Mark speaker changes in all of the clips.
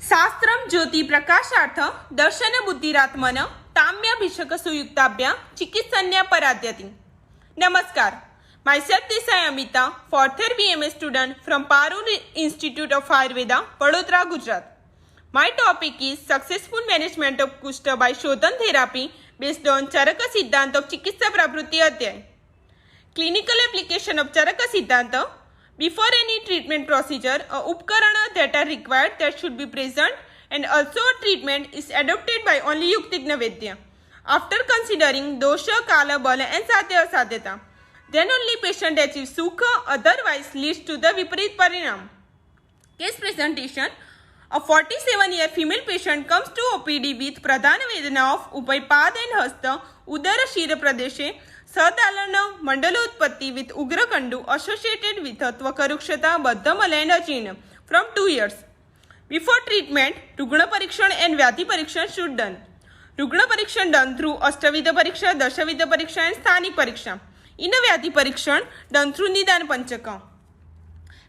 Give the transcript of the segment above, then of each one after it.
Speaker 1: शास्त्रम Jyoti प्रकाशार्थ Darshan बुद्धिरात्मन ताम्याभिषेक सुयुक्ताभ्या चिकित्सन्या पराद्यति. Namaskar. Myself Desai Amita, fourth year BMS student from Parul Institute of Ayurveda, Vadodara, Gujarat. My topic is successful management of Kushta by Shodhan therapy based on Charaka Siddhanta of Chikitsa Pravrutti Adhyay. Clinical application of Charaka Siddhanta. Before any treatment procedure, a upkarana that are required that should be present, and also a treatment is adopted by only Yuktigna Vedya. After considering dosha, kala, bala and sadhya asadhyata, then only patient achieves sukha, otherwise leads to the viparit parinam. Case presentation. A 47-year female patient comes to OPD with pradhana vedana of upay pad and hasta, udara shira pradeshe, Sadalana Mandalotpatti with Ugrakandu associated with Tvakarukshata Baddhamala and Achina from 2 years. Before treatment, Rugna Parikshan and Vyati Parikshan should done. Rugna Parikshan done through Astavida Pariksha, Dashavida Pariksha and Sthani Pariksha. In a Vyati Parikshan done through Nidan Panchaka.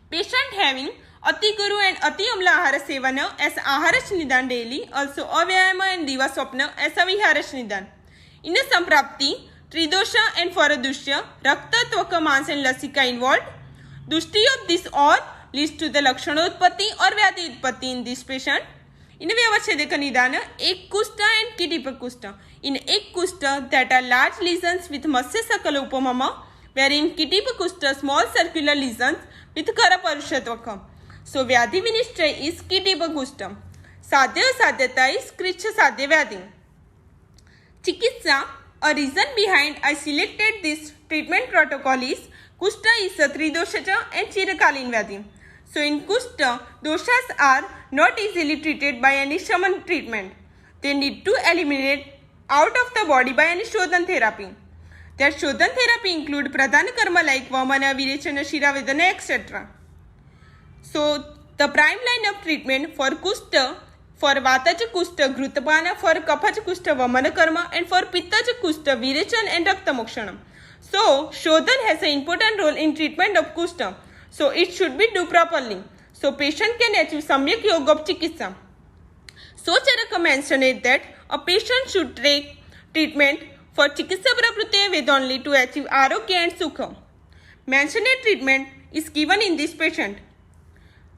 Speaker 1: Patient having Ati Guru and Ati Amla Ahara Sevana as Aharash Nidan daily, also Avyayama and Diva Swapna as Aviharash Nidan. In a Samprapti, Tridosha and Faradusha, Rakta, Tvaka, Mans and Lasika involved. Dushti of this all leads to the Lakshanotpatti or Vyati Utpatti in this patient. In a Vyavachedeka Nidana, Ek Kusta and Kitipa Kusta. In Ek Kusta, that are large lesions with Masya Sakala Upamama, wherein Kitipa Kusta, small circular lesions with Kara Parushatvaka. So Vyadhi Vinishtra is Kitipa Kusta. Sadhya Sadhyata is Kricha Sadhya Vyadhi. Chikitsa. A reason behind I selected this treatment protocol is Kushta is a Tridoshacha and Chirakalin Vyadhi. So in Kushta, doshas are not easily treated by any shaman treatment. They need to eliminate out of the body by any Shodhan therapy. Their Shodhan therapy include Pradhana Karma like Vamana, Virechana, Shira Vedana, etc. So the prime line of treatment for Kushta, for Vatacha Kushta, Grutapana, for Kapacha Kushta, Vamana Karma, and for Pittacha Kushta, Virechan and Raktamokshanam. So, Shodhan has an important role in treatment of Kushta. So, it should be done properly. So, patient can achieve Samyak Yoga of Chikitsa. So, Charaka mentioned that a patient should take treatment for Chikitsa Pravrutti Ved only to achieve Arogya and Sukha. Mentioned treatment is given in this patient.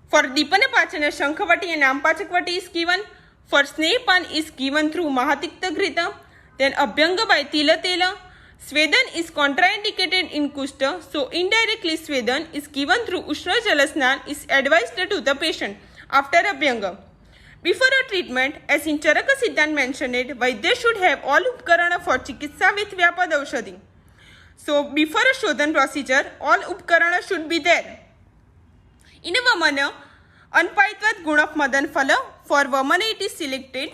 Speaker 1: For Dipana Pachana, Shankhavati and Ampachakvati is given. For Snepan is given through Mahatikta Grita. Then Abhyanga by Tila Tela. Svedan is contraindicated in Kushta. So indirectly Svedan is given through Ushna Jalasnan is advised to the patient after Abhyanga. Before a treatment, as in Charaka Siddhanta mentioned it, Vaidya should have all Upkarana for Chikitsa with Vyapad Aushadhi. So before a Shodhan procedure, all Upkarana should be there. In a Vamana, Anpaitvat Gun of Madan Phala, for Vamana it is selected.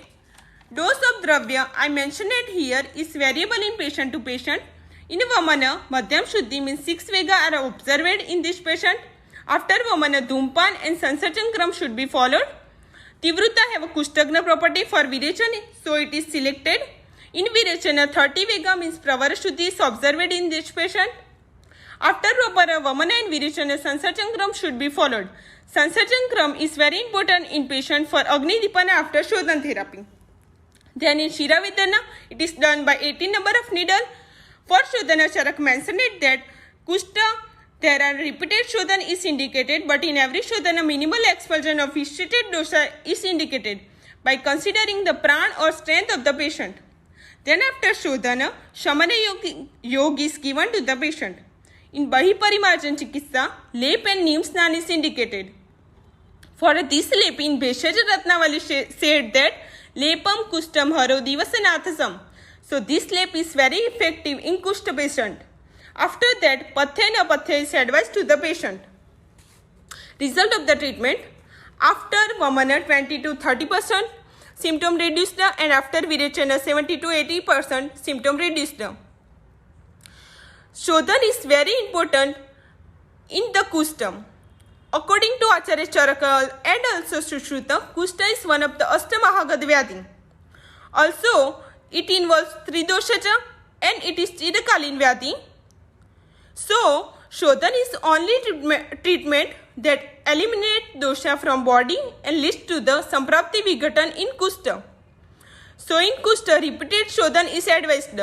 Speaker 1: Dose of Dravya, I mentioned it here, is variable in patient to patient. In a Vamana, Madhyam Shuddhi means 6 Vega are observed in this patient. After Vamana, Dhumpan and Sansarchankram should be followed. Tivrutta have a Kushtagna property for Virechana, so it is selected. In Virechana, 30 Vega means Pravara Shuddhi is observed in this patient. After proper Vamana and Virechana, Sansarchankram should be followed. Sansarchankram is very important in patient for Agni Dipana after Shodhan therapy. Then in Shira Vedana, it is done by 18 number of needle. For Shodhana, Charak mentioned it that Kushta, there are repeated Shodhan is indicated, but in every Shodhana, minimal expulsion of viscerated dosha is indicated by considering the pran or strength of the patient. Then after Shodhana, Shamana Yoga is given to the patient. In Bahiparimarjan Chikitsa, lep and neem snan is indicated. For this lep, in Bheshaja Ratnavali said that lepam kustam haro divasanathasam. So this lep is very effective in Kushta patient. After that, Pathya and Apathya is advised to the patient. Result of the treatment. After Vamana 20 to 30% symptom reduced, and after Virechana 70 to 80% symptom reduced. Shodhan is very important in the Kushta. According to Acharya Charaka and also Sushruta, Kushta is one of the Astamahagad Vyadhi. Also, it involves Tridoshacha and it is Chirakalin Vyadhi. So, Shodhan is only treatment that eliminate dosha from body and leads to the samprapti vigatan in kushta. So in kushta, repeated shodhan is advised.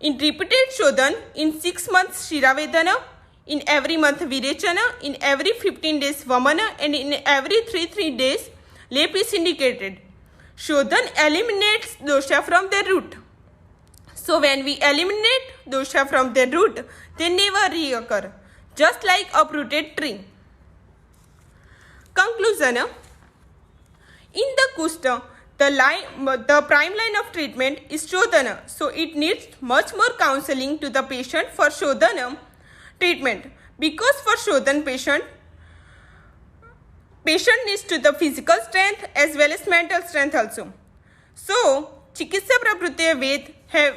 Speaker 1: In repeated shodhan, in 6 months shiravedana, in every month virechana, in every 15 days vamana, and in every 3 days lep is indicated. Shodhan eliminates dosha from their root. So when we eliminate dosha from their root, they never reoccur, just like uprooted tree. Conclusion. In the kushta, the prime line of treatment is shodhana. So it needs much more counseling to the patient for shodhana treatment, because for shodhan patient needs to the physical strength as well as mental strength also. So Chikitsa Prakrutiya Ved have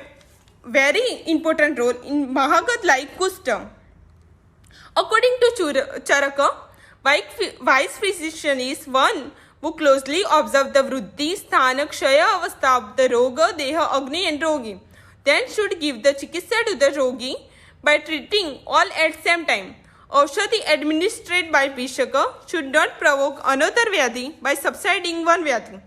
Speaker 1: very important role in Mahagad like kushta. According to Charaka, wise physician is one who closely observe the vruddhi, sthana, kshaya avastha of the roga, deha, agni and rogi. Then should give the chikitsa to the rogi by treating all at same time. Aushadhi administered by Vishaka should not provoke another vyadhi by subsiding one vyadhi.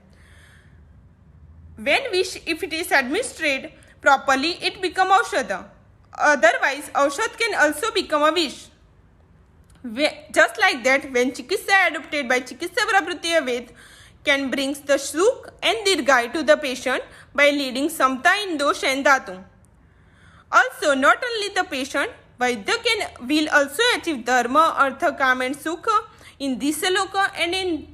Speaker 1: If it is administered properly, it becomes aushadha. Otherwise, aushadh can also become a vish. Just like that, when chikitsa adopted by Chikitsa Prakrutiya Ved can bring the sukh and dirghai to the patient by leading samta in dosha and dhatu. Also, not only the patient, Vaidya will also achieve dharma, artha, kama and sukha in this loka and in